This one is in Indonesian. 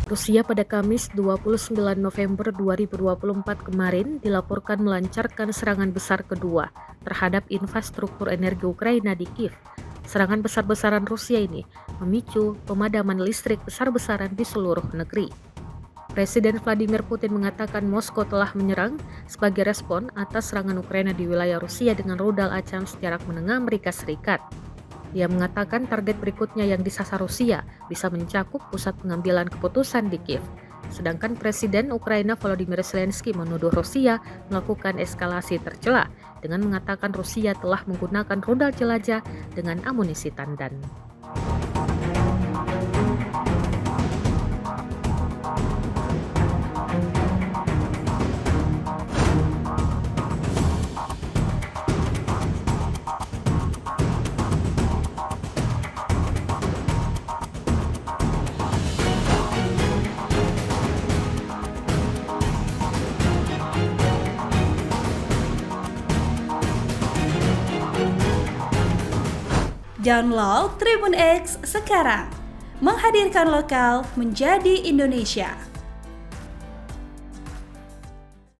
Rusia pada Kamis 29 November 2024 kemarin dilaporkan melancarkan serangan besar kedua terhadap infrastruktur energi Ukraina di Kiev. Serangan besar-besaran Rusia ini memicu pemadaman listrik besar-besaran di seluruh negeri. Presiden Vladimir Putin mengatakan Moskow telah menyerang sebagai respon atas serangan Ukraina di wilayah Rusia dengan rudal ACAMS jarak menengah Amerika Serikat. Dia mengatakan target berikutnya yang disasar Rusia bisa mencakup pusat pengambilan keputusan di Kiev. Sedangkan Presiden Ukraina Volodymyr Zelensky menuduh Rusia melakukan eskalasi tercela dengan mengatakan Rusia telah menggunakan rudal jelajah dengan amunisi tandan. Download Tribun X sekarang, menghadirkan lokal menjadi Indonesia.